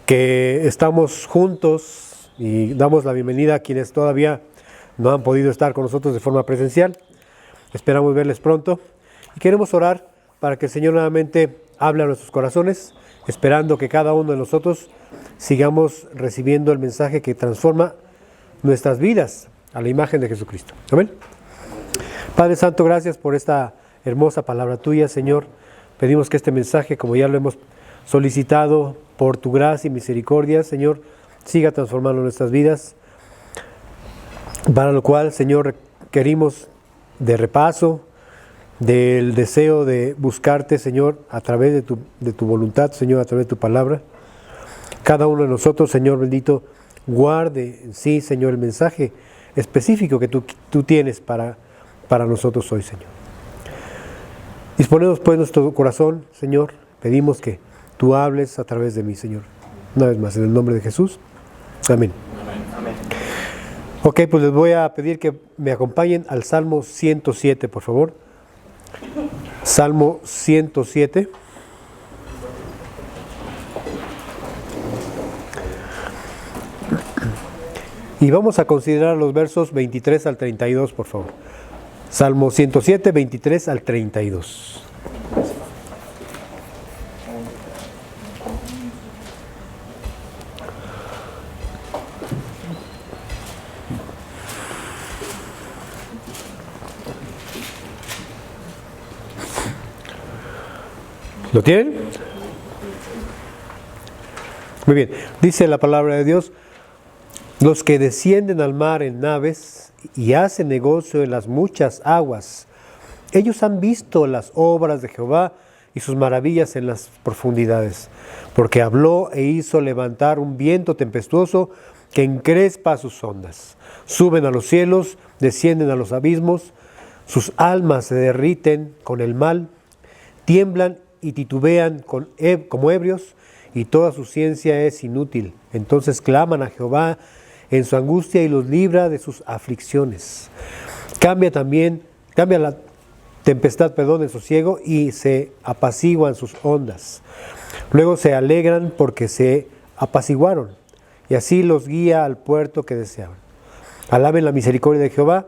que estamos juntos y damos la bienvenida a quienes todavía no han podido estar con nosotros de forma presencial. Esperamos verles pronto y queremos orar para que el Señor nuevamente hable a nuestros corazones, esperando que cada uno de nosotros sigamos recibiendo el mensaje que transforma nuestras vidas a la imagen de Jesucristo. Amén. Padre Santo, gracias por esta hermosa palabra tuya, Señor. Pedimos que este mensaje, como ya lo hemos solicitado por tu gracia y misericordia, Señor, siga transformando nuestras vidas, para lo cual, Señor, requerimos de repaso, del deseo de buscarte, Señor, a través de tu voluntad, Señor, a través de tu palabra. Cada uno de nosotros, Señor bendito, guarde en sí, Señor, el mensaje específico que tú tienes para nosotros hoy, Señor. Disponemos pues nuestro corazón, Señor, pedimos que tú hables a través de mí, Señor. Una vez más, en el nombre de Jesús. Amén. Amén. Ok, pues les voy a pedir que me acompañen al Salmo 107, por favor. Salmo 107. Y vamos a considerar los versos 23 al 32, por favor. Salmo 107, 23 al 32. ¿Lo tienen? Muy bien. Dice la palabra de Dios: los que descienden al mar en naves y hacen negocio en las muchas aguas, ellos han visto las obras de Jehová y sus maravillas en las profundidades, porque habló e hizo levantar un viento tempestuoso que encrespa sus ondas. Suben a los cielos, descienden a los abismos, sus almas se derriten con el mal, tiemblan y titubean como ebrios, y toda su ciencia es inútil. Entonces claman a Jehová en su angustia y los libra de sus aflicciones. Cambia la tempestad, en sosiego, y se apaciguan sus ondas. Luego se alegran porque se apaciguaron, y así los guía al puerto que deseaban. Alaben la misericordia de Jehová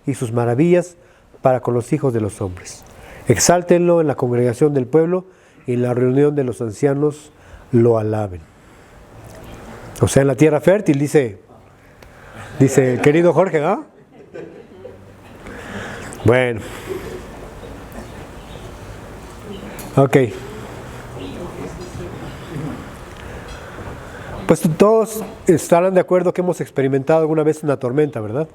y sus maravillas para con los hijos de los hombres. Exáltenlo en la congregación del pueblo y en la reunión de los ancianos lo alaben. O sea, en la tierra fértil, dice el querido Jorge, ¿no? Bueno. Ok. Pues todos estarán de acuerdo que hemos experimentado alguna vez una tormenta, ¿verdad?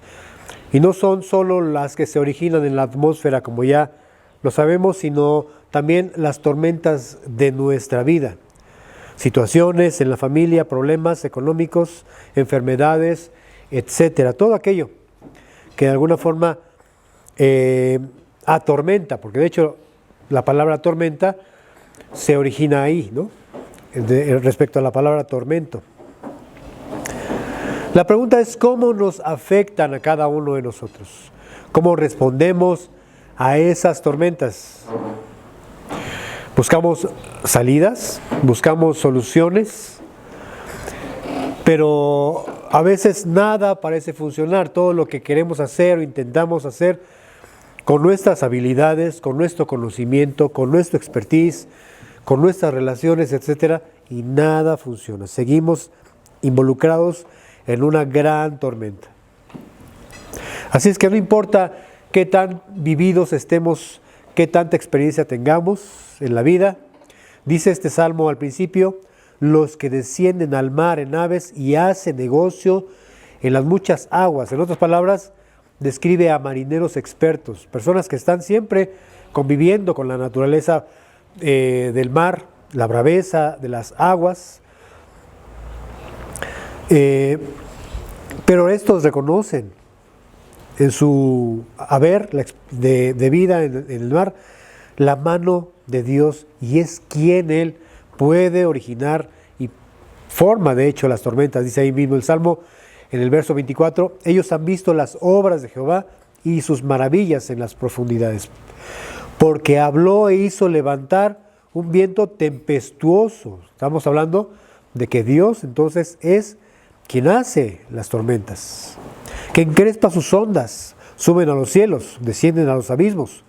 Y no son solo las que se originan en la atmósfera, como ya lo sabemos, sino también las tormentas de nuestra vida. Situaciones en la familia, problemas económicos, enfermedades, etcétera. Todo aquello que de alguna forma atormenta, porque de hecho la palabra tormenta se origina ahí, ¿no? Respecto a la palabra tormento. La pregunta es: ¿cómo nos afectan a cada uno de nosotros? ¿Cómo respondemos a esas tormentas? Buscamos salidas, buscamos soluciones, pero a veces nada parece funcionar. Todo lo que queremos hacer o intentamos hacer con nuestras habilidades, con nuestro conocimiento, con nuestro expertise, con nuestras relaciones, etcétera, y nada funciona. Seguimos involucrados en una gran tormenta. Así es que no importa qué tan vividos estemos, qué tanta experiencia tengamos en la vida, dice este salmo al principio: los que descienden al mar en naves y hacen negocio en las muchas aguas. En otras palabras, describe a marineros expertos, personas que están siempre conviviendo con la naturaleza del mar, la braveza de las aguas. Pero estos reconocen en su haber de vida en el mar la mano de Dios, y es quien Él puede originar y forma de hecho las tormentas. Dice ahí mismo el Salmo en el verso 24: ellos han visto las obras de Jehová y sus maravillas en las profundidades, porque habló e hizo levantar un viento tempestuoso. Estamos hablando de que Dios entonces es quien hace las tormentas, que encrespa sus ondas, suben a los cielos, descienden a los abismos.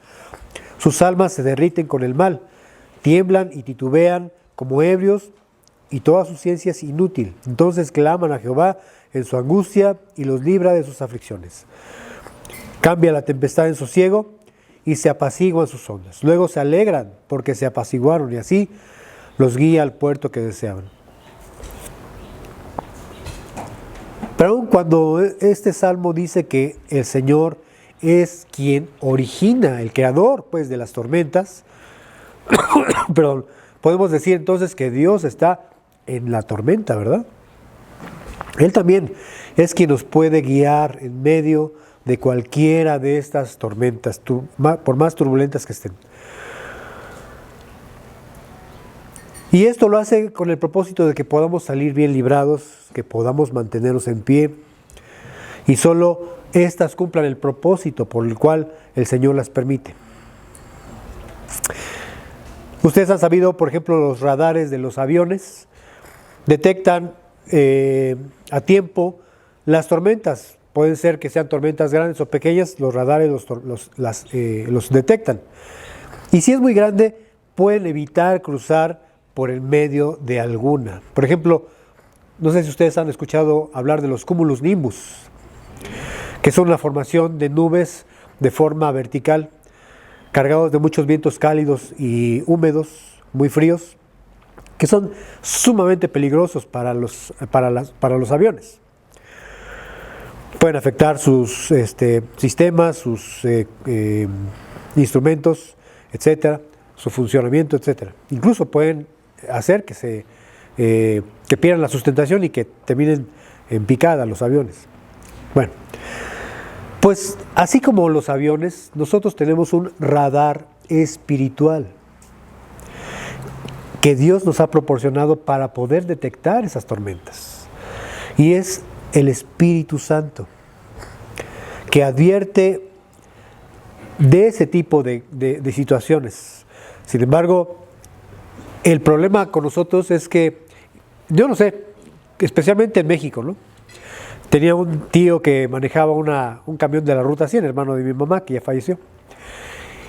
Sus almas se derriten con el mal, tiemblan y titubean como ebrios, y toda su ciencia es inútil. Entonces claman a Jehová en su angustia y los libra de sus aflicciones. Cambia la tempestad en sosiego y se apaciguan sus ondas. Luego se alegran porque se apaciguaron y así los guía al puerto que deseaban. Pero aun cuando este salmo dice que el Señor es quien origina, el creador pues de las tormentas, perdón, podemos decir entonces que Dios está en la tormenta, ¿verdad? Él también es quien nos puede guiar en medio de cualquiera de estas tormentas, por más turbulentas que estén. Y esto lo hace con el propósito de que podamos salir bien librados, que podamos mantenernos en pie, y solo estas cumplan el propósito por el cual el Señor las permite. Ustedes han sabido, por ejemplo, los radares de los aviones detectan a tiempo las tormentas. Pueden ser que sean tormentas grandes o pequeñas, los radares los detectan. Y si es muy grande, pueden evitar cruzar por el medio de alguna. Por ejemplo, no sé si ustedes han escuchado hablar de los cumulus nimbus, que son la formación de nubes de forma vertical, cargados de muchos vientos cálidos y húmedos, muy fríos, que son sumamente peligrosos para los aviones. Pueden afectar sus sistemas, sus instrumentos, etcétera, su funcionamiento, etcétera. Incluso pueden hacer que pierdan la sustentación y que terminen en picada los aviones. Bueno, pues así como los aviones, nosotros tenemos un radar espiritual que Dios nos ha proporcionado para poder detectar esas tormentas. Y es el Espíritu Santo, que advierte de ese tipo de situaciones. Sin embargo, el problema con nosotros es que, yo no sé, especialmente en México, ¿no? Tenía un tío que manejaba un camión de la Ruta 100, hermano de mi mamá, que ya falleció.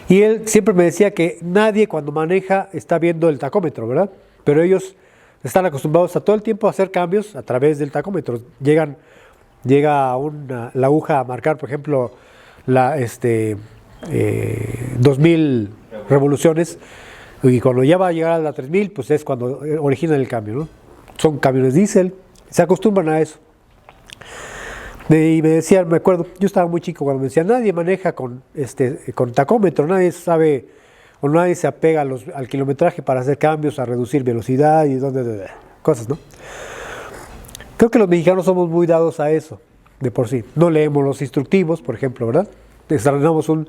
Y él siempre me decía que nadie cuando maneja está viendo el tacómetro, ¿verdad? Pero ellos están acostumbrados a todo el tiempo a hacer cambios a través del tacómetro. Llega la aguja a marcar, por ejemplo, 2000 revoluciones, y cuando ya va a llegar a la 3000, pues es cuando origina el cambio, ¿no? Son camiones diésel, se acostumbran a eso. Y me decían, me acuerdo, yo estaba muy chico cuando me decían, nadie maneja con tacómetro, nadie sabe o nadie se apega al kilometraje para hacer cambios, a reducir velocidad y cosas, ¿no? Creo que los mexicanos somos muy dados a eso, de por sí. No leemos los instructivos, por ejemplo, ¿verdad? Desarrollamos un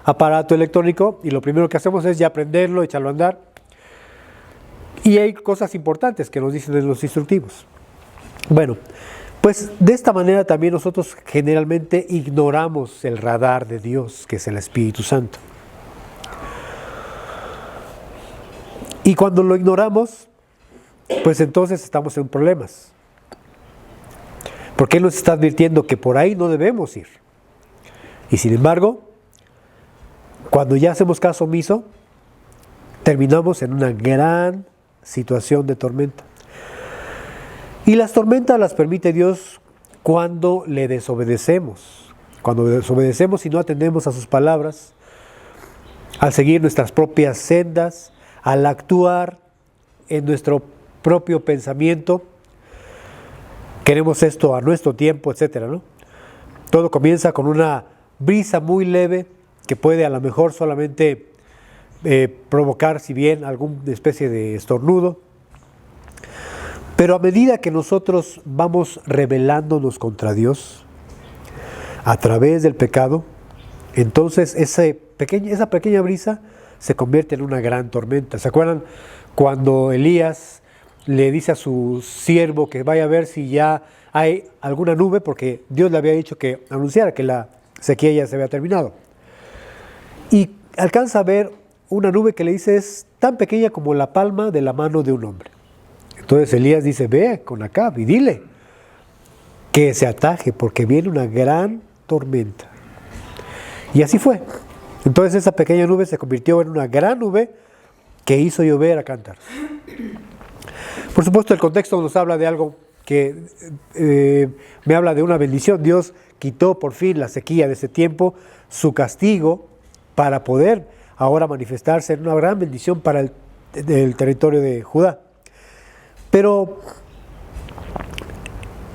aparato electrónico y lo primero que hacemos es ya prenderlo, echarlo a andar. Y hay cosas importantes que nos dicen en los instructivos. Bueno, pues de esta manera también nosotros generalmente ignoramos el radar de Dios, que es el Espíritu Santo. Y cuando lo ignoramos, pues entonces estamos en problemas. Porque Él nos está advirtiendo que por ahí no debemos ir. Y sin embargo, cuando ya hacemos caso omiso, terminamos en una gran situación de tormenta. Y las tormentas las permite Dios cuando le desobedecemos. Cuando desobedecemos y no atendemos a sus palabras, al seguir nuestras propias sendas, al actuar en nuestro propio pensamiento, queremos esto a nuestro tiempo, etcétera, ¿no? Todo comienza con una brisa muy leve que puede a lo mejor solamente provocar, si bien, alguna especie de estornudo. Pero a medida que nosotros vamos rebelándonos contra Dios a través del pecado, entonces esa pequeña brisa se convierte en una gran tormenta. ¿Se acuerdan cuando Elías le dice a su siervo que vaya a ver si ya hay alguna nube? Porque Dios le había dicho que anunciara que la sequía ya se había terminado. Y alcanza a ver una nube que le dice es tan pequeña como la palma de la mano de un hombre. Entonces Elías dice, ve con Acab y dile que se ataje porque viene una gran tormenta. Y así fue. Entonces esa pequeña nube se convirtió en una gran nube que hizo llover a cántaros. Por supuesto, el contexto nos habla de algo que me habla de una bendición. Dios quitó por fin la sequía de ese tiempo, su castigo, para poder ahora manifestarse en una gran bendición para el territorio de Judá. Pero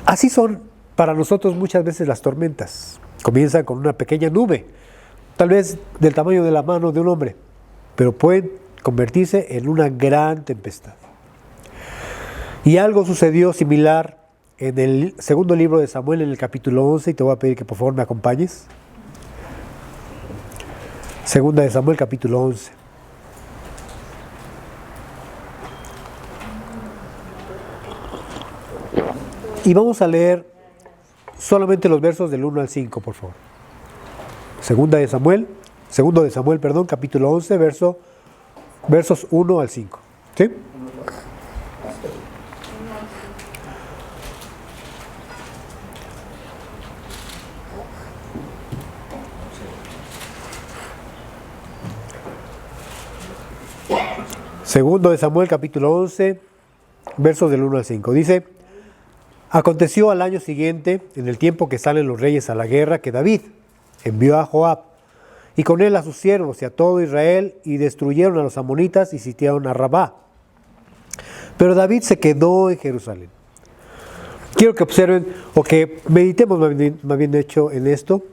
así son para nosotros muchas veces las tormentas. Comienzan con una pequeña nube, tal vez del tamaño de la mano de un hombre, pero pueden convertirse en una gran tempestad. Y algo sucedió similar en el segundo libro de Samuel, en el capítulo 11, y te voy a pedir que por favor me acompañes. Segunda de Samuel, capítulo 11. Y vamos a leer solamente los versos del 1 al 5, por favor. Segundo de Samuel, capítulo 11, versos 1 al 5. ¿Sí? Segundo de Samuel, capítulo 11, versos del 1 al 5. Dice: aconteció al año siguiente, en el tiempo que salen los reyes a la guerra, que David envió a Joab, y con él a sus siervos y a todo Israel, y destruyeron a los amonitas y sitiaron a Rabá. Pero David se quedó en Jerusalén. Quiero que observen, o que meditemos más bien hecho en esto.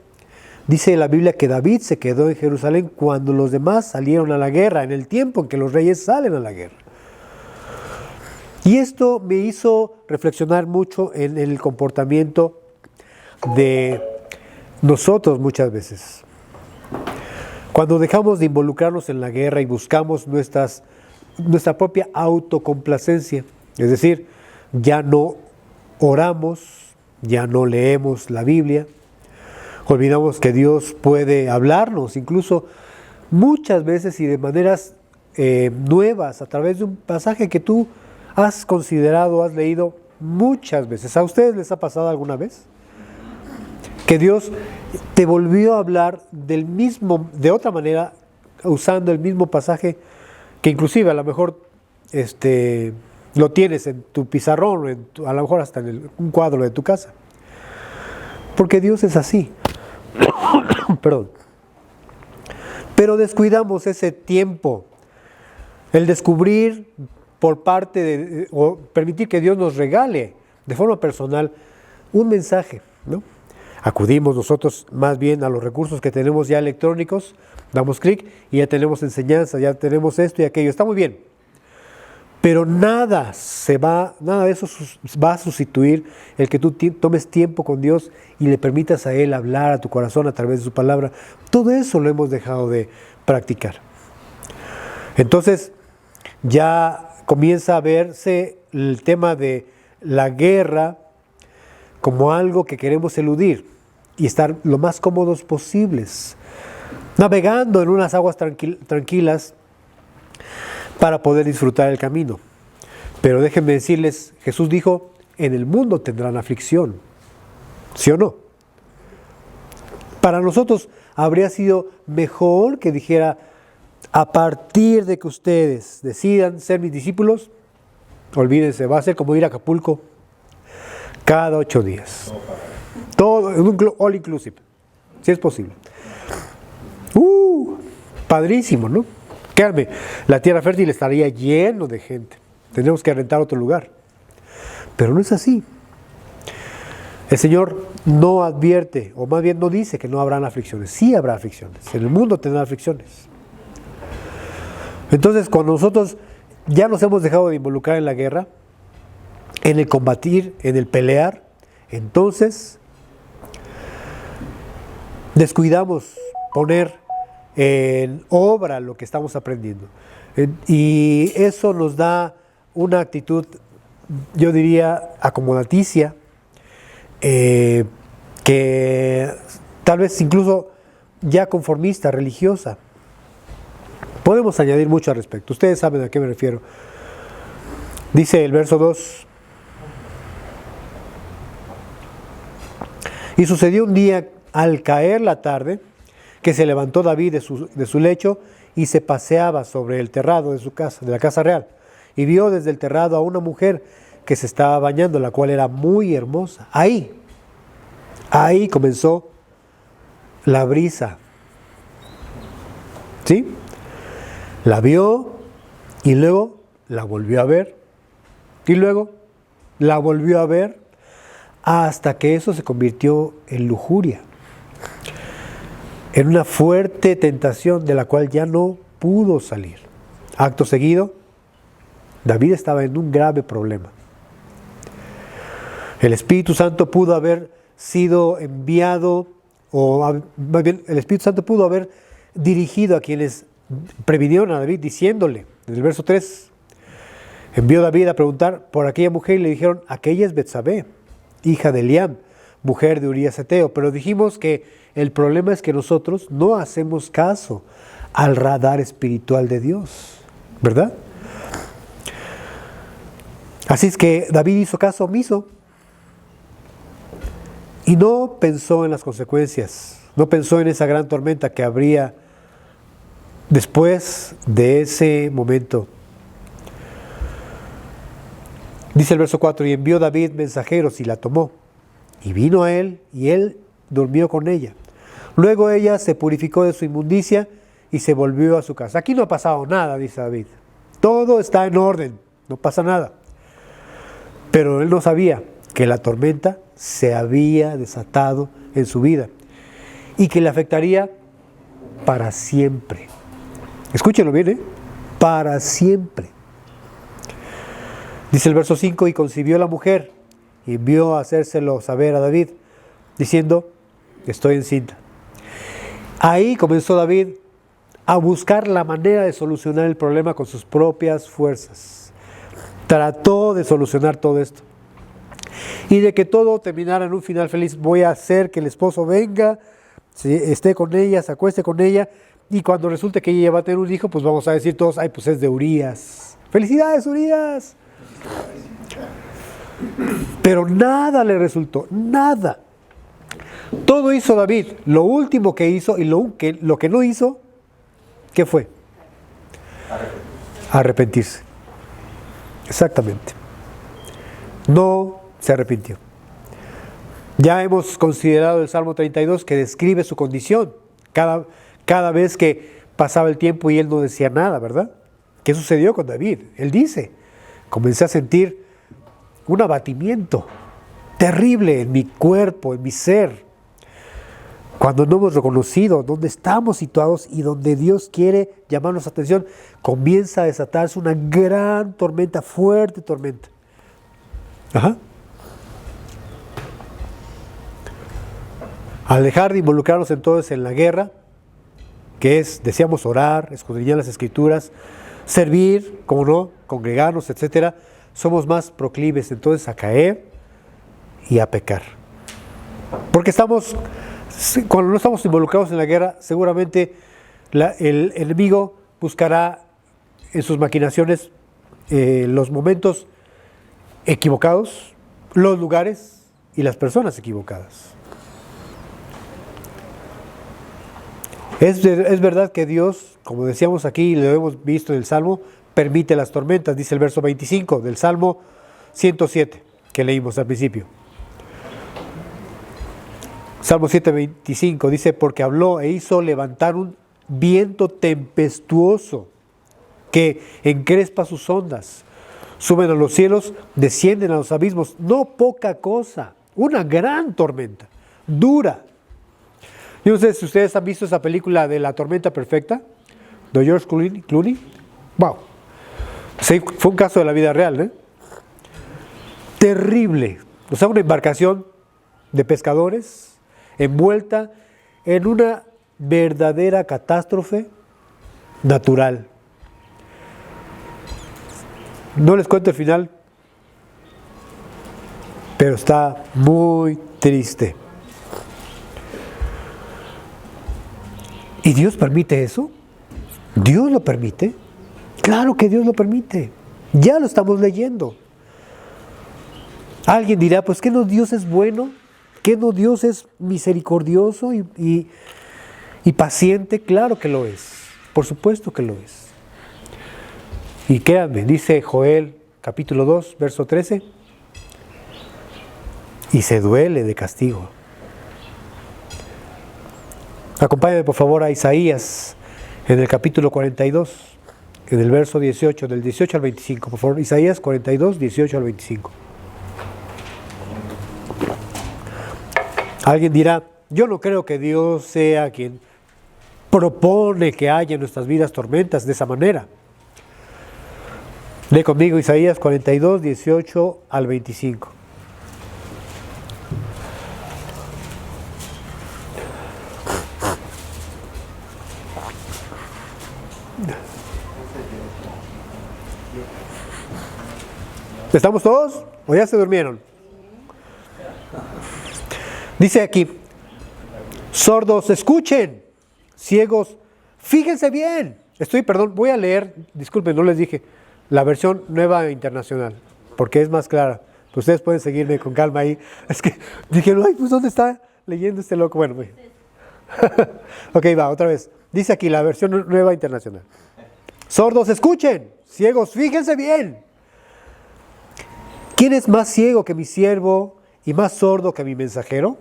Dice la Biblia que David se quedó en Jerusalén cuando los demás salieron a la guerra, en el tiempo en que los reyes salen a la guerra. Y esto me hizo reflexionar mucho en el comportamiento de nosotros muchas veces. Cuando dejamos de involucrarnos en la guerra y buscamos nuestra propia autocomplacencia, es decir, ya no oramos, ya no leemos la Biblia, olvidamos que Dios puede hablarnos, incluso muchas veces y de maneras nuevas, a través de un pasaje que tú has considerado, has leído muchas veces. ¿A ustedes les ha pasado alguna vez? Que Dios te volvió a hablar de otra manera, usando el mismo pasaje, que inclusive a lo mejor lo tienes en tu pizarrón, a lo mejor hasta en un cuadro de tu casa. Porque Dios es así. Perdón. Pero descuidamos ese tiempo, el descubrir por parte o permitir que Dios nos regale de forma personal un mensaje, ¿no? Acudimos nosotros más bien a los recursos que tenemos ya electrónicos, damos clic y ya tenemos enseñanza, ya tenemos esto y aquello, está muy bien. Pero nada de eso va a sustituir el que tú tomes tiempo con Dios y le permitas a Él hablar a tu corazón a través de su palabra. Todo eso lo hemos dejado de practicar. Entonces, ya comienza a verse el tema de la guerra como algo que queremos eludir y estar lo más cómodos posibles, navegando en unas aguas tranquilas para poder disfrutar el camino. Pero déjenme decirles, Jesús dijo, en el mundo tendrán aflicción, ¿sí o no? Para nosotros habría sido mejor que dijera, a partir de que ustedes decidan ser mis discípulos, olvídense, va a ser como ir a Acapulco cada 8 días. Todo en un all inclusive, si es posible. Padrísimo, ¿no? Créanme, la tierra fértil estaría lleno de gente. Tendremos que rentar otro lugar. Pero no es así. El Señor no advierte, o más bien no dice que no habrán aflicciones. Sí habrá aflicciones. En el mundo tendrá aflicciones. Entonces, cuando nosotros ya nos hemos dejado de involucrar en la guerra, en el combatir, en el pelear, entonces descuidamos poner en obra lo que estamos aprendiendo. Y eso nos da una actitud, yo diría, acomodaticia, que tal vez incluso ya conformista, religiosa. Podemos añadir mucho al respecto. Ustedes saben a qué me refiero. Dice el verso 2. Y sucedió un día, al caer la tarde, que se levantó David de su lecho y se paseaba sobre el terrado de su casa, de la casa real. Y vio desde el terrado a una mujer que se estaba bañando, la cual era muy hermosa. Ahí comenzó la brisa. ¿Sí? La vio y luego la volvió a ver. Y luego la volvió a ver hasta que eso se convirtió en lujuria, en una fuerte tentación de la cual ya no pudo salir. Acto seguido, David estaba en un grave problema. El Espíritu Santo pudo haber sido enviado, o más bien, el Espíritu Santo pudo haber dirigido a quienes previnieron a David diciéndole, en el verso 3, envió David a preguntar por aquella mujer y le dijeron, aquella es Betsabé, hija de Eliam, mujer de Urías Eteo. Pero dijimos que el problema es que nosotros no hacemos caso al radar espiritual de Dios, ¿verdad? Así es que David hizo caso omiso y no pensó en las consecuencias, no pensó en esa gran tormenta que habría después de ese momento. Dice el verso 4, y envió David mensajeros y la tomó, y vino a él, y él durmió con ella. Luego ella se purificó de su inmundicia y se volvió a su casa. Aquí no ha pasado nada, dice David. Todo está en orden, no pasa nada. Pero él no sabía que la tormenta se había desatado en su vida y que le afectaría para siempre. Escúchenlo bien, para siempre. Dice el verso 5, y concibió la mujer y envió a hacérselo saber a David, diciendo, estoy encinta. Ahí comenzó David a buscar la manera de solucionar el problema con sus propias fuerzas. Trató de solucionar todo esto. Y de que todo terminara en un final feliz, voy a hacer que el esposo venga, esté con ella, se acueste con ella, y cuando resulte que ella va a tener un hijo, pues vamos a decir todos, ay, pues es de Urías. ¡Felicidades, Urías! Pero nada le resultó, nada. Todo hizo David. Lo último que hizo y lo que no hizo, ¿qué fue? Arrepentirse. Exactamente. No se arrepintió. Ya hemos considerado el Salmo 32 que describe su condición. Cada vez que pasaba el tiempo y él no decía nada, ¿verdad? ¿Qué sucedió con David? Él dice, comencé a sentir un abatimiento terrible en mi cuerpo, en mi ser, cuando no hemos reconocido dónde estamos situados y donde Dios quiere llamarnos atención, comienza a desatarse una gran tormenta, fuerte tormenta. Ajá. Al dejar de involucrarnos entonces en la guerra, que es, decíamos, orar, escudriñar las Escrituras, servir, como no, congregarnos, etcétera, somos más proclives entonces a caer y a pecar. Porque cuando no estamos involucrados en la guerra, seguramente el enemigo buscará en sus maquinaciones los momentos equivocados, los lugares y las personas equivocadas. Es verdad que Dios, como decíamos aquí y lo hemos visto en el Salmo, permite las tormentas, dice el verso 25 del Salmo 107 que leímos al principio. Salmo 7:25 dice, porque habló e hizo levantar un viento tempestuoso que encrespa sus ondas, suben a los cielos, descienden a los abismos, no poca cosa, una gran tormenta, dura. Yo no sé si ustedes han visto esa película de La Tormenta Perfecta, de George Clooney. Wow. Sí, fue un caso de la vida real, ¿eh? Terrible. O sea, una embarcación de pescadores envuelta en una verdadera catástrofe natural. No les cuento el final, pero está muy triste. ¿Y Dios permite eso? ¿Dios lo permite? Claro que Dios lo permite. Ya lo estamos leyendo. Alguien dirá, pues ¿qué no Dios es bueno? ¿Qué no Dios es misericordioso y paciente? Claro que lo es. Por supuesto que lo es. Y créanme, dice Joel capítulo 2, verso 13. Y se duele de castigo. Acompáñame por favor a Isaías en el capítulo 42, en el verso 18, del 18 al 25. Por favor, Isaías 42, 18 al 25. Alguien dirá, yo no creo que Dios sea quien propone que haya en nuestras vidas tormentas de esa manera. Lee conmigo Isaías 42, 18 al 25. ¿Estamos todos? ¿O ya se durmieron? Dice aquí, sordos, escuchen, ciegos, fíjense bien. Voy a leer, disculpen, no les dije, la versión nueva internacional, porque es más clara. Ustedes pueden seguirme con calma ahí. Es que dijeron, ay, pues ¿dónde está leyendo este loco? Bueno, ok, va, otra vez. Dice aquí la versión nueva internacional. Sordos, escuchen, ciegos, fíjense bien. ¿Quién es más ciego que mi siervo y más sordo que mi mensajero?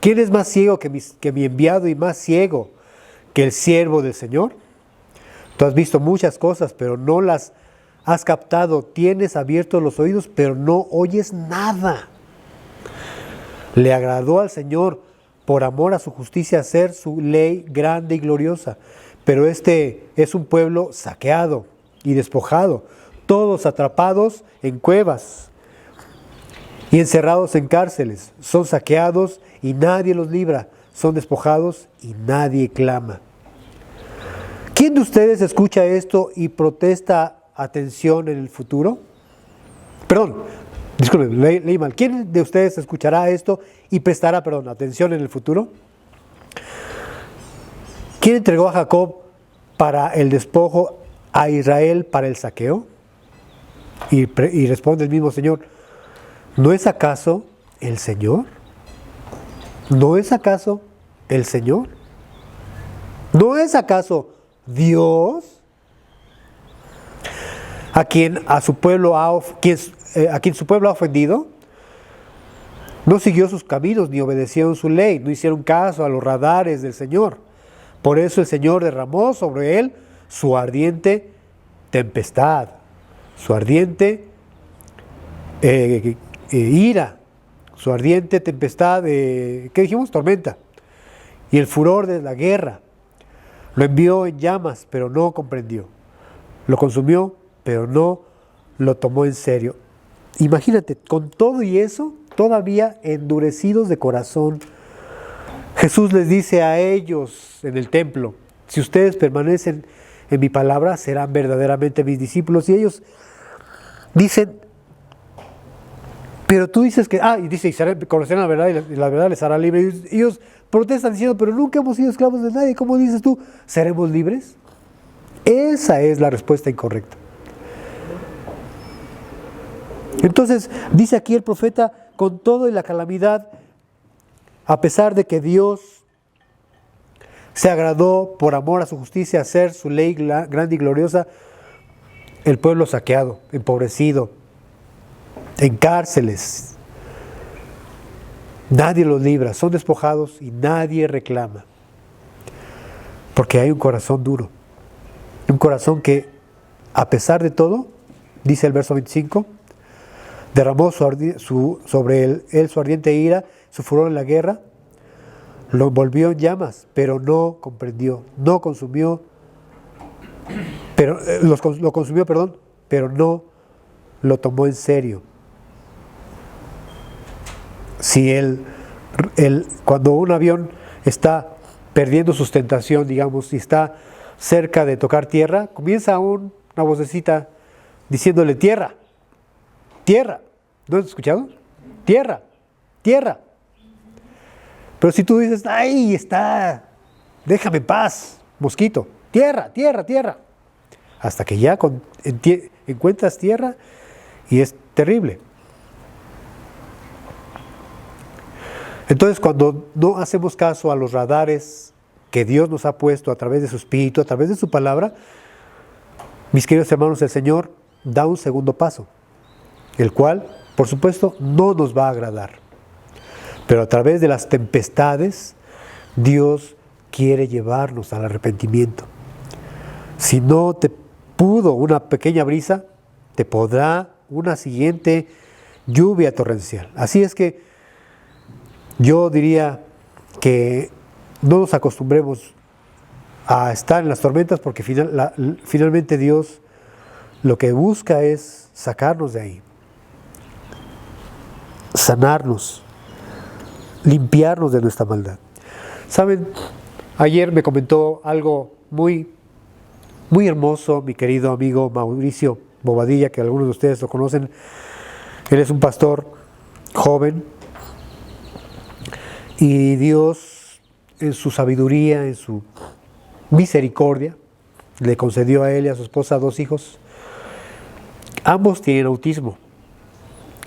¿Quién es más ciego que mi enviado y más ciego que el siervo del Señor? Tú has visto muchas cosas, pero no las has captado. Tienes abiertos los oídos, pero no oyes nada. Le agradó al Señor, por amor a su justicia, hacer su ley grande y gloriosa. Pero este es un pueblo saqueado y despojado, todos atrapados en cuevas y encerrados en cárceles. Son saqueados y nadie los libra. Son despojados y nadie clama. ¿Quién de ustedes escucha esto y protesta atención en el futuro? Perdón, disculpen, leí mal. ¿Quién de ustedes escuchará esto y prestará, atención en el futuro? ¿Quién entregó a Jacob para el despojo, a Israel para el saqueo? Y responde el mismo Señor, ¿no es acaso el Señor? ¿No es acaso el Señor? ¿No es acaso Dios? A quien su pueblo ha ofendido, no siguió sus caminos ni obedecieron su ley, no hicieron caso a los radares del Señor. Por eso el Señor derramó sobre él su ardiente tempestad, su ardiente ira, su ardiente tempestad, ¿qué dijimos? Tormenta. Y el furor de la guerra. Lo envió en llamas, pero no comprendió. Lo consumió, pero no lo tomó en serio. Imagínate, con todo y eso, todavía endurecidos de corazón, Jesús les dice a ellos en el templo, si ustedes permanecen en mi palabra, serán verdaderamente mis discípulos. Y ellos dicen, pero tú dices que, y dice, y conocerán la verdad y la verdad les hará libres. Y ellos protestan diciendo, pero nunca hemos sido esclavos de nadie. ¿Cómo dices tú? ¿Seremos libres? Esa es la respuesta incorrecta. Entonces, dice aquí el profeta, con todo y la calamidad, a pesar de que Dios se agradó por amor a su justicia hacer su ley grande y gloriosa, el pueblo saqueado, empobrecido, en cárceles, nadie los libra, son despojados y nadie reclama. Porque hay un corazón duro, un corazón que, a pesar de todo, dice el verso 25, derramó sobre él su ardiente ira, su furor en la guerra, lo envolvió en llamas, pero no comprendió, no consumió, lo consumió, pero no lo tomó en serio. Si cuando un avión está perdiendo sustentación, digamos, y está cerca de tocar tierra, comienza una vocecita diciéndole tierra, tierra. ¿No has escuchado? Tierra, tierra. Pero si tú dices, ahí está, déjame en paz, mosquito, tierra, tierra, tierra. Hasta que ya encuentras tierra y es terrible. Entonces, cuando no hacemos caso a los radares que Dios nos ha puesto a través de su Espíritu, a través de su palabra, mis queridos hermanos, el Señor da un segundo paso, el cual, por supuesto, no nos va a agradar. Pero a través de las tempestades, Dios quiere llevarnos al arrepentimiento. Si no te pudo una pequeña brisa, te podrá una siguiente lluvia torrencial. Así es que yo diría que no nos acostumbremos a estar en las tormentas, porque finalmente Dios lo que busca es sacarnos de ahí, sanarnos, limpiarnos de nuestra maldad. Saben, ayer me comentó algo muy hermoso mi querido amigo Mauricio Bobadilla, que algunos de ustedes lo conocen. Él es un pastor joven y Dios, en su sabiduría, en su misericordia, le concedió a él y a su esposa 2 hijos. Ambos tienen autismo.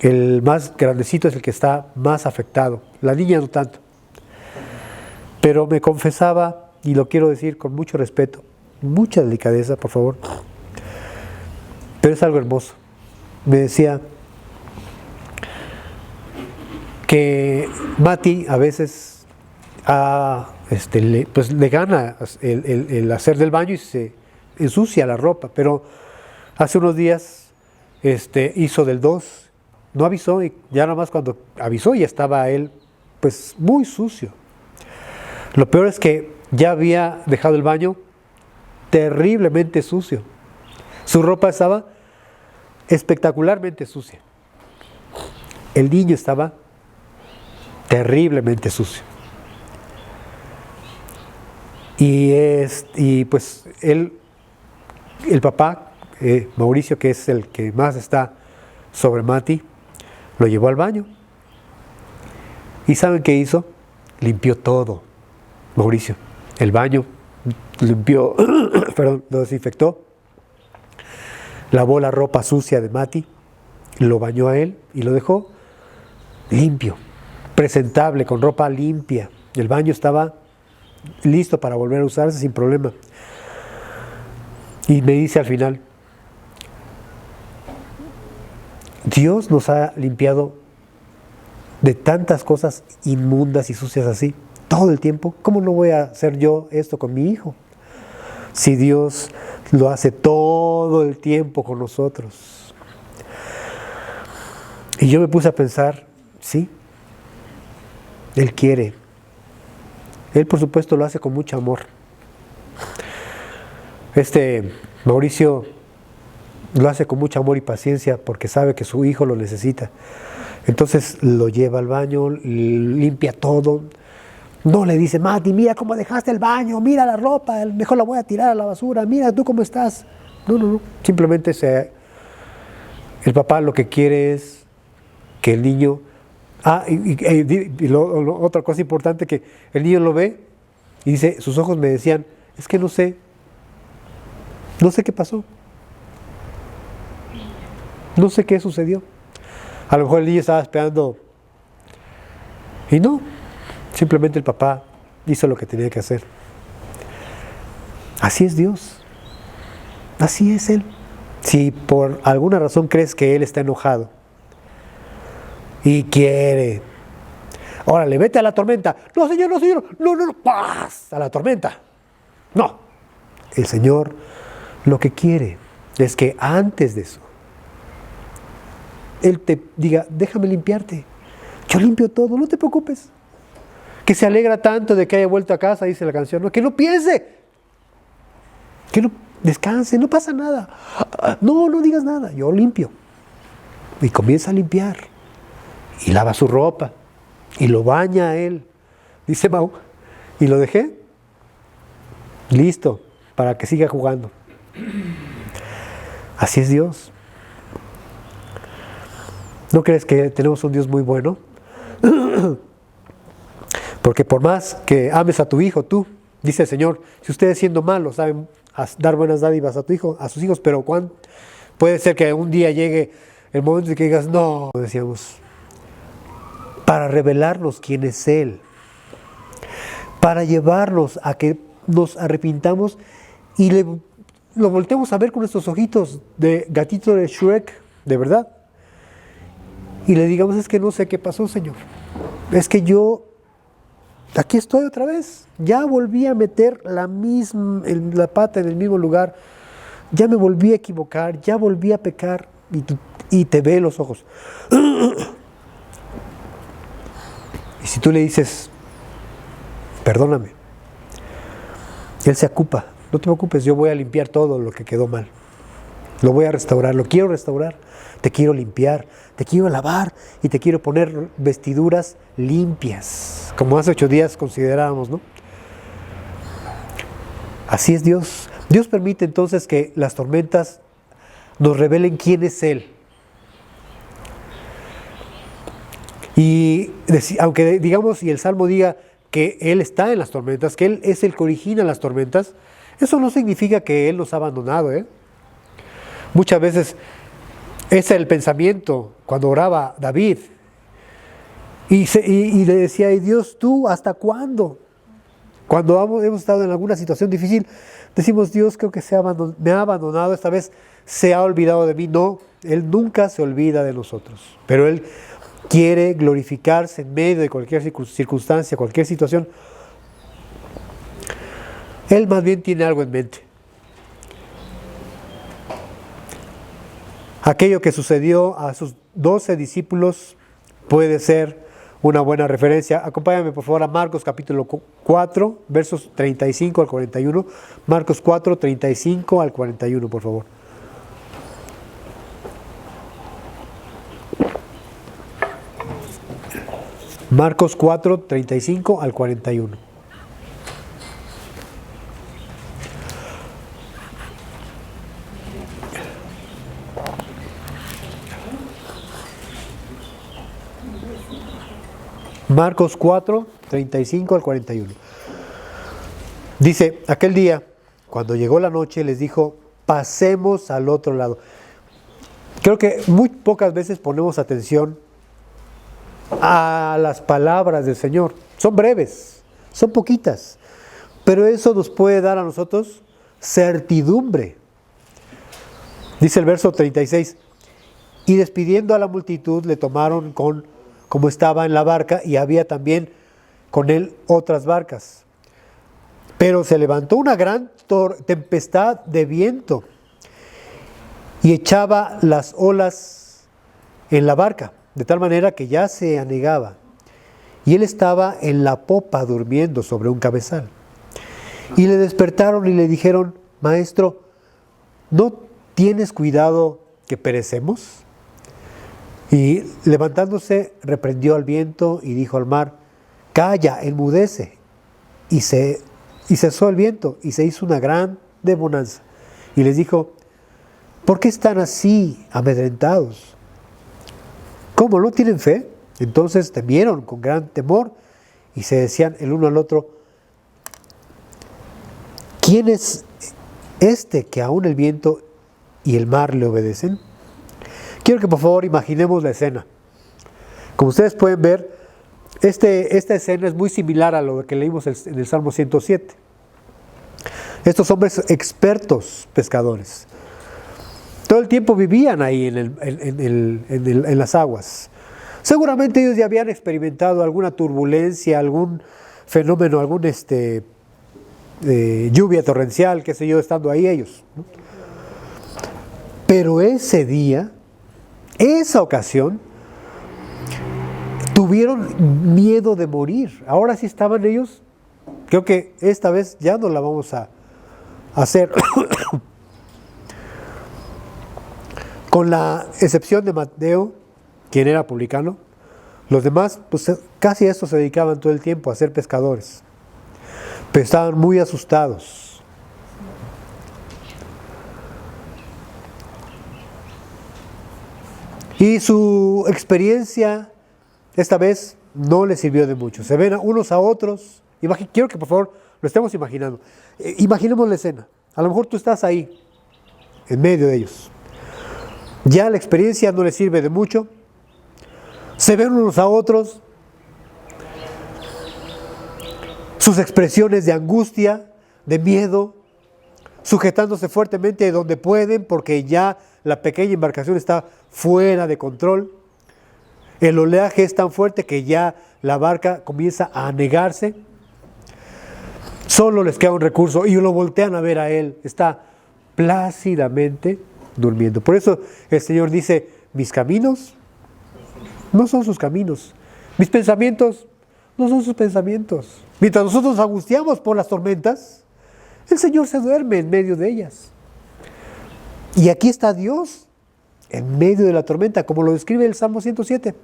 El más grandecito es el que está más afectado, la niña no tanto. Pero me confesaba, y lo quiero decir con mucho respeto, mucha delicadeza, por favor, pero es algo hermoso. Me decía que Mati a veces le gana el hacer del baño y se ensucia la ropa, pero hace unos días hizo del 2, no avisó, y ya nada más cuando avisó ya estaba él pues muy sucio. Lo peor es que ya había dejado el baño terriblemente sucio. Su ropa estaba espectacularmente sucia. El niño estaba terriblemente sucio. Y pues el papá, Mauricio, que es el que más está sobre Mati, lo llevó al baño. ¿Y saben qué hizo? Limpió todo, Mauricio. El baño, limpió, perdón, lo desinfectó, lavó la ropa sucia de Mati, lo bañó a él y lo dejó limpio, presentable, con ropa limpia. El baño estaba listo para volver a usarse sin problema. Y me dice al final, Dios nos ha limpiado de tantas cosas inmundas y sucias así, todo el tiempo. ¿Cómo no voy a hacer yo esto con mi hijo? Si Dios lo hace todo el tiempo con nosotros. Y yo me puse a pensar, sí, Él quiere. Él, por supuesto, lo hace con mucho amor. Mauricio lo hace con mucho amor y paciencia porque sabe que su hijo lo necesita. Entonces lo lleva al baño, limpia todo. No le dice, Mati, mira cómo dejaste el baño, mira la ropa, mejor la voy a tirar a la basura, mira tú cómo estás. No. Simplemente el papá lo que quiere es que el niño... otra cosa importante, que el niño lo ve y dice, sus ojos me decían, es que no sé qué pasó. No sé qué sucedió. A lo mejor el niño estaba esperando y no. Simplemente el papá hizo lo que tenía que hacer. Así es Dios. Así es Él. Si por alguna razón crees que Él está enojado y quiere, órale, vete a la tormenta. No, Señor, no, paz, a la tormenta. No. El Señor lo que quiere es que antes de eso, Él te diga, déjame limpiarte. Yo limpio todo, no te preocupes. Que se alegra tanto de que haya vuelto a casa, dice la canción, ¿no? Que no piense, que no descanse, no pasa nada. No digas nada, yo limpio. Y comienza a limpiar. Y lava su ropa. Y lo baña a él. Dice Mau, y lo dejé listo para que siga jugando. Así es Dios. ¿No crees que tenemos un Dios muy bueno? Porque por más que ames a tu hijo, tú, dice el Señor, si ustedes siendo malos saben dar buenas dádivas a tu hijo, a sus hijos, pero Puede ser que un día llegue el momento en que digas, no, decíamos, para revelarnos quién es Él, para llevarnos a que nos arrepintamos y lo volteemos a ver con nuestros ojitos de gatito de Shrek, de verdad. Y le digamos, es que no sé qué pasó, Señor. Es que yo, aquí estoy otra vez. Ya volví a meter la pata en el mismo lugar. Ya me volví a equivocar, ya volví a pecar. Y te ve los ojos. Y si tú le dices, perdóname, Él se ocupa. No te preocupes, yo voy a limpiar todo lo que quedó mal. Lo voy a restaurar, lo quiero restaurar. Te quiero limpiar, te quiero lavar y te quiero poner vestiduras limpias. Como hace 8 días considerábamos, ¿no? Así es Dios. Dios permite entonces que las tormentas nos revelen quién es Él. Y aunque digamos, y el Salmo diga que Él está en las tormentas, que Él es el que origina las tormentas, eso no significa que Él nos ha abandonado, ¿eh? Muchas veces ese es el pensamiento cuando oraba David. Y le decía, ay Dios, ¿tú hasta cuándo? Cuando hemos estado en alguna situación difícil, decimos, Dios, creo que me ha abandonado, esta vez se ha olvidado de mí. No, Él nunca se olvida de nosotros. Pero Él quiere glorificarse en medio de cualquier circunstancia, cualquier situación. Él más bien tiene algo en mente. Aquello que sucedió a sus 12 discípulos puede ser una buena referencia. Acompáñame por favor a Marcos capítulo 4, versos 35 al 41. Marcos 4, 35 al 41, por favor. Marcos 4, 35 al 41. Marcos 4, 35 al 41. Dice, aquel día, cuando llegó la noche, les dijo, pasemos al otro lado. Creo que muy pocas veces ponemos atención a las palabras del Señor. Son breves, son poquitas, pero eso nos puede dar a nosotros certidumbre. Dice el verso 36, y despidiendo a la multitud le tomaron como estaba en la barca, y había también con él otras barcas. Pero se levantó una gran tempestad de viento y echaba las olas en la barca, de tal manera que ya se anegaba. Y él estaba en la popa durmiendo sobre un cabezal. Y le despertaron y le dijeron, Maestro, ¿no tienes cuidado que perecemos? Y levantándose, reprendió al viento y dijo al mar, calla, enmudece. Y cesó el viento y se hizo una gran bonanza. Y les dijo, ¿por qué están así amedrentados? ¿Cómo no tienen fe? Entonces temieron con gran temor y se decían el uno al otro, ¿quién es este que aún el viento y el mar le obedecen? Quiero que por favor imaginemos la escena. Como ustedes pueden ver, esta escena es muy similar a lo que leímos en el Salmo 107. Estos hombres expertos pescadores, todo el tiempo vivían ahí en las aguas. Seguramente ellos ya habían experimentado alguna turbulencia, algún fenómeno, lluvia torrencial, qué sé yo, estando ahí ellos, ¿no? Pero ese día, esa ocasión, tuvieron miedo de morir. Ahora sí estaban ellos, creo que esta vez ya no la vamos a hacer. Con la excepción de Mateo, quien era publicano, los demás, pues casi a esto se dedicaban todo el tiempo, a ser pescadores. Pero estaban muy asustados. Y su experiencia esta vez no les sirvió de mucho. Se ven unos a otros. Quiero que por favor lo estemos imaginando. Imaginemos la escena. A lo mejor tú estás ahí, en medio de ellos. Ya la experiencia no les sirve de mucho. Se ven unos a otros. Sus expresiones de angustia, de miedo, sujetándose fuertemente donde pueden porque ya la pequeña embarcación está fuera de control. El oleaje es tan fuerte que ya la barca comienza a anegarse. Solo les queda un recurso y lo voltean a ver a él. Está plácidamente durmiendo. Por eso el Señor dice, mis caminos no son sus caminos. Mis pensamientos no son sus pensamientos. Mientras nosotros nos angustiamos por las tormentas, el Señor se duerme en medio de ellas. Y aquí está Dios en medio de la tormenta, como lo describe el Salmo 107.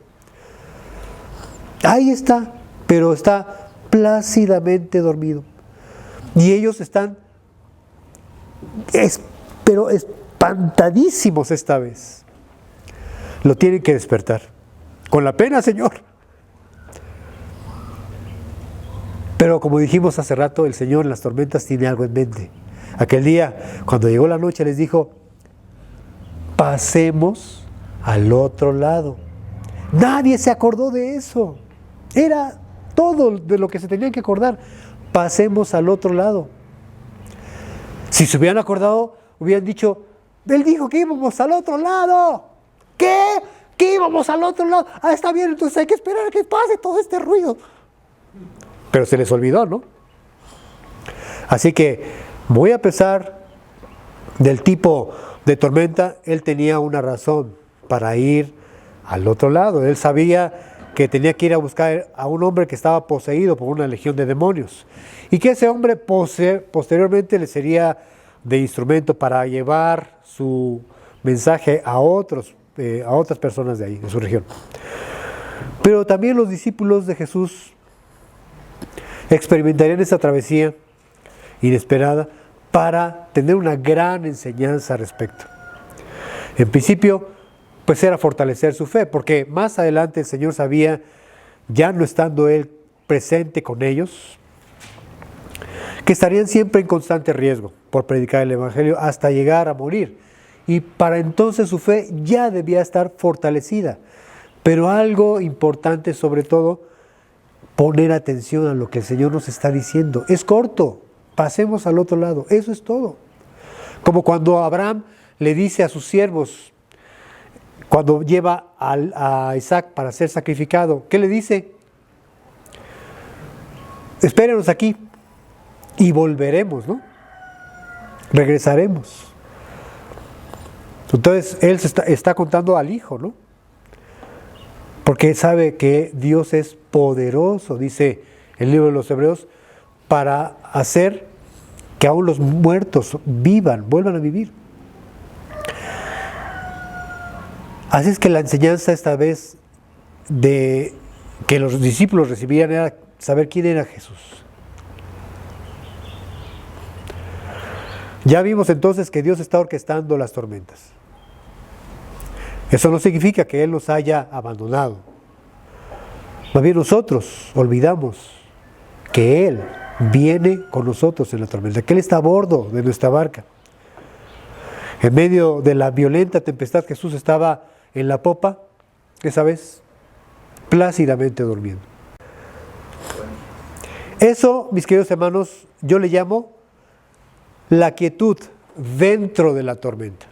Ahí está, pero está plácidamente dormido. Y ellos están, pero espantadísimos esta vez. Lo tienen que despertar. Con la pena, Señor. Pero como dijimos hace rato, el Señor en las tormentas tiene algo en mente. Aquel día, cuando llegó la noche, les dijo, pasemos al otro lado. Nadie se acordó de eso. Era todo de lo que se tenían que acordar. Pasemos al otro lado. Si se hubieran acordado, hubieran dicho, él dijo que íbamos al otro lado. ¿Qué? ¿Que íbamos al otro lado? Ah, está bien, entonces hay que esperar a que pase todo este ruido. Pero se les olvidó, ¿no? Así que, muy a pesar del tipo de tormenta, él tenía una razón para ir al otro lado. Él sabía que tenía que ir a buscar a un hombre que estaba poseído por una legión de demonios. Y que ese hombre posteriormente le sería de instrumento para llevar su mensaje a otras personas de ahí, de su región. Pero también los discípulos de Jesús experimentarían esa travesía inesperada para tener una gran enseñanza al respecto. En principio, pues era fortalecer su fe, porque más adelante el Señor sabía, ya no estando Él presente con ellos, que estarían siempre en constante riesgo por predicar el Evangelio hasta llegar a morir. Y para entonces su fe ya debía estar fortalecida. Pero algo importante sobre todo, poner atención a lo que el Señor nos está diciendo. Es corto, pasemos al otro lado, eso es todo. Como cuando Abraham le dice a sus siervos, cuando lleva a Isaac para ser sacrificado, ¿qué le dice? Espérenos aquí y volveremos, ¿no? Regresaremos. Entonces él está contando al hijo, ¿no? Porque sabe que Dios es poderoso, dice el libro de los Hebreos, para hacer que aún los muertos vivan, vuelvan a vivir. Así es que la enseñanza esta vez de que los discípulos recibían era saber quién era Jesús. Ya vimos entonces que Dios está orquestando las tormentas. Eso no significa que Él nos haya abandonado. Más bien nosotros olvidamos que Él viene con nosotros en la tormenta, que Él está a bordo de nuestra barca. En medio de la violenta tempestad, Jesús estaba en la popa, esa vez, plácidamente durmiendo. Eso, mis queridos hermanos, yo le llamo la quietud dentro de la tormenta.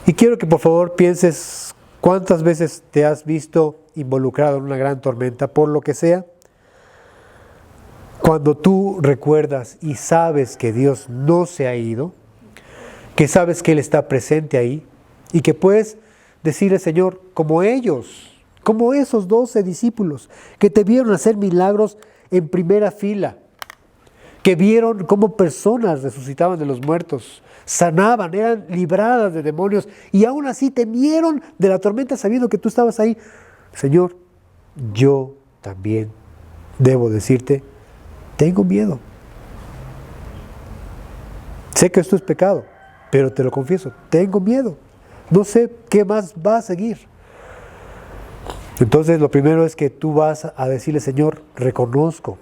Y quiero que por favor pienses cuántas veces te has visto involucrado en una gran tormenta, por lo que sea, cuando tú recuerdas y sabes que Dios no se ha ido, que sabes que Él está presente ahí y que puedes decirle, Señor, como ellos, como esos 12 discípulos que te vieron hacer milagros en primera fila, que vieron cómo personas resucitaban de los muertos, sanaban, eran libradas de demonios y aún así temieron de la tormenta sabiendo que tú estabas ahí. Señor, yo también debo decirte, tengo miedo. Sé que esto es pecado, pero te lo confieso, tengo miedo. No sé qué más va a seguir. Entonces lo primero es que tú vas a decirle, Señor, reconozco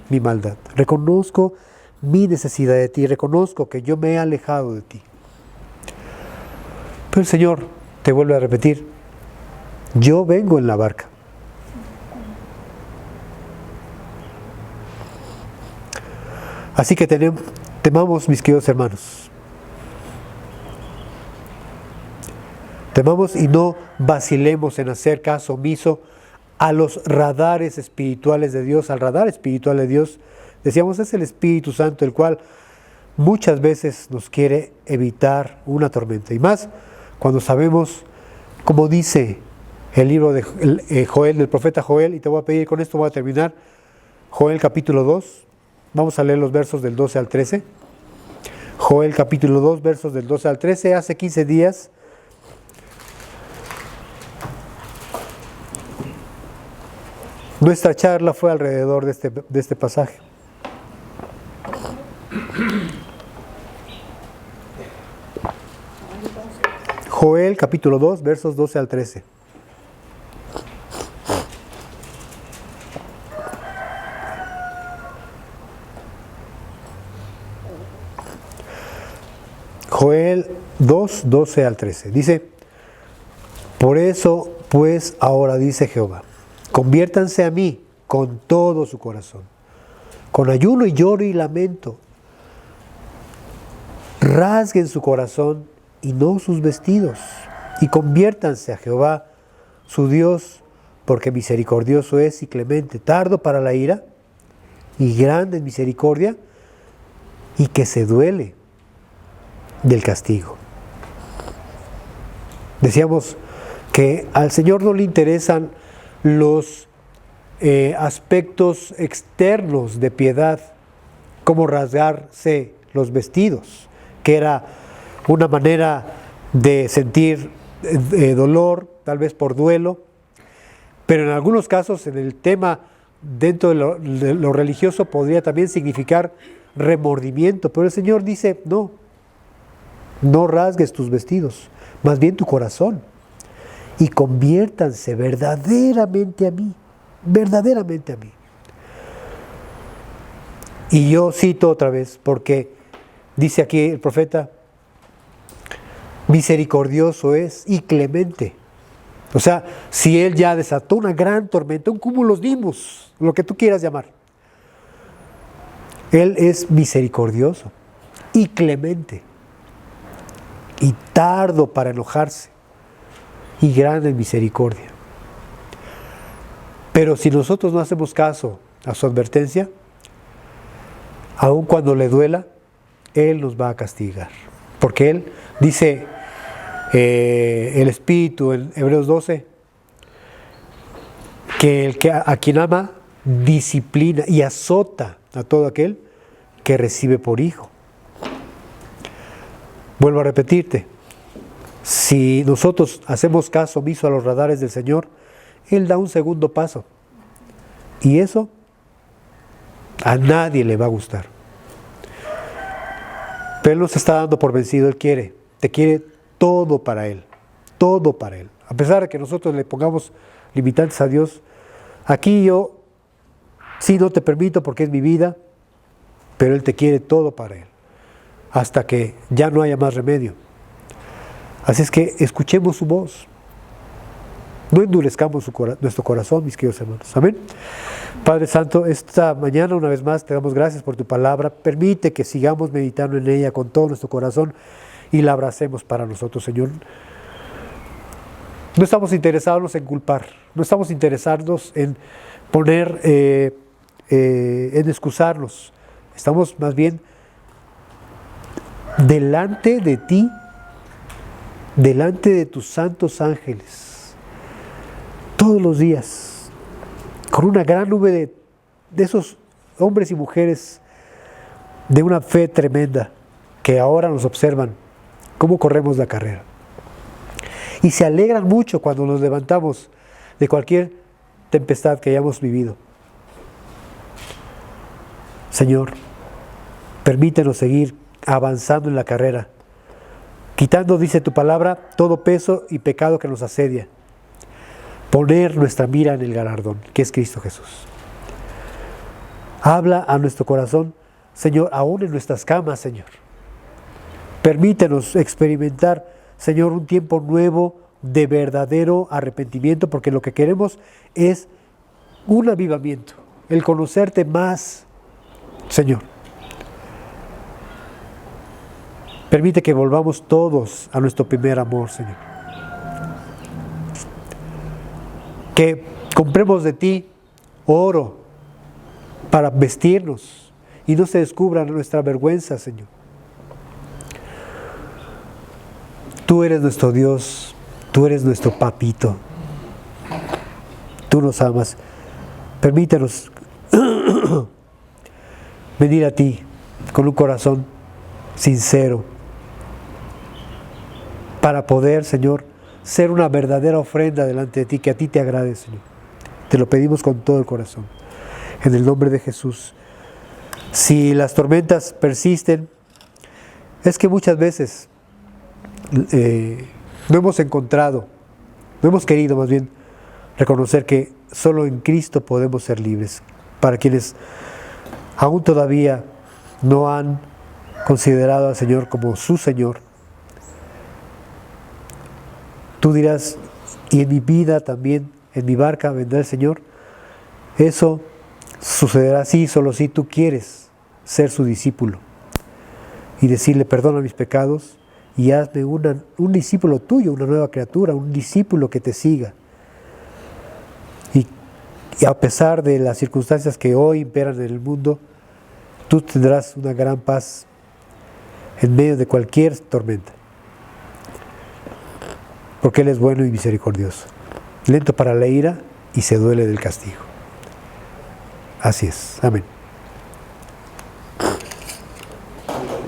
mi maldad, reconozco mi necesidad de ti, reconozco que yo me he alejado de ti. Pero el Señor te vuelve a repetir, yo vengo en la barca. Así que temamos, mis queridos hermanos. Temamos y no vacilemos en hacer caso omiso a los radares espirituales de Dios, al radar espiritual de Dios. Decíamos, es el Espíritu Santo, el cual muchas veces nos quiere evitar una tormenta. Y más cuando sabemos, como dice el libro de Joel, del profeta Joel, y te voy a pedir, con esto voy a terminar, Joel capítulo 2, vamos a leer los versos del 12 al 13. Joel capítulo 2, versos del 12 al 13, hace 15 días. Nuestra charla fue alrededor de este pasaje. Joel capítulo 2, versos 12 al 13. Joel 2, 12 al 13. Dice, por eso, pues, ahora dice Jehová, conviértanse a mí con todo su corazón, con ayuno y lloro y lamento. Rasguen su corazón y no sus vestidos, y conviértanse a Jehová, su Dios, porque misericordioso es y clemente, tardo para la ira, y grande en misericordia, y que se duele del castigo. Decíamos que al Señor no le interesan los aspectos externos de piedad, como rasgarse los vestidos, que era una manera de sentir dolor, tal vez por duelo, pero en algunos casos en el tema dentro de lo religioso podría también significar remordimiento, pero el Señor dice, no rasgues tus vestidos, más bien tu corazón, y conviértanse verdaderamente a mí, verdaderamente a mí. Y yo cito otra vez, porque dice aquí el profeta, misericordioso es y clemente. O sea, si Él ya desató una gran tormenta, un cúmulos nimbus, lo que tú quieras llamar, Él es misericordioso y clemente, y tardo para enojarse, y grande en misericordia. Pero si nosotros no hacemos caso a su advertencia, aun cuando le duela, Él nos va a castigar. Porque Él dice, el Espíritu en Hebreos 12, que a quien ama disciplina y azota a todo aquel que recibe por hijo. Vuelvo a repetirte, si nosotros hacemos caso omiso a los radares del Señor, Él da un segundo paso. Y eso a nadie le va a gustar. Pero Él no se está dando por vencido, Él te quiere todo para Él, todo para Él. A pesar de que nosotros le pongamos limitantes a Dios, aquí yo sí no te permito porque es mi vida, pero Él te quiere todo para Él, hasta que ya no haya más remedio. Así es que escuchemos su voz. No endurezcamos nuestro corazón, mis queridos hermanos. Amén. Padre Santo, esta mañana una vez más te damos gracias por tu palabra. Permite que sigamos meditando en ella con todo nuestro corazón y la abracemos para nosotros, Señor. No estamos interesados en culpar, no estamos interesados en poner, en excusarnos. Estamos más bien delante de ti, delante de tus santos ángeles, todos los días, con una gran nube de esos hombres y mujeres de una fe tremenda que ahora nos observan cómo corremos la carrera. Y se alegran mucho cuando nos levantamos de cualquier tempestad que hayamos vivido. Señor, permítenos seguir avanzando en la carrera, quitando, dice tu palabra, todo peso y pecado que nos asedia. Poner nuestra mira en el galardón, que es Cristo Jesús. Habla a nuestro corazón, Señor, aún en nuestras camas, Señor. Permítenos experimentar Señor, un tiempo nuevo de verdadero arrepentimiento, porque lo que queremos es un avivamiento, el conocerte más, Señor. Permite que volvamos todos a nuestro primer amor, Señor. Que compremos de ti oro para vestirnos y no se descubra nuestra vergüenza, Señor. Tú eres nuestro Dios, tú eres nuestro papito. Tú nos amas. Permítenos venir a ti con un corazón sincero para poder, Señor, ser una verdadera ofrenda delante de ti, que a ti te agrade, Señor. Te lo pedimos con todo el corazón. En el nombre de Jesús. Si las tormentas persisten, es que muchas veces no hemos encontrado, no hemos querido más bien reconocer que solo en Cristo podemos ser libres. Para quienes aún todavía no han considerado al Señor como su Señor, tú dirás, y en mi vida también, en mi barca vendrá el Señor. Eso sucederá así solo si tú quieres ser su discípulo y decirle: perdona mis pecados y hazme un discípulo tuyo, una nueva criatura, un discípulo que te siga. Y a pesar de las circunstancias que hoy imperan en el mundo, tú tendrás una gran paz en medio de cualquier tormenta, porque Él es bueno y misericordioso, lento para la ira y se duele del castigo. Así es. Amén.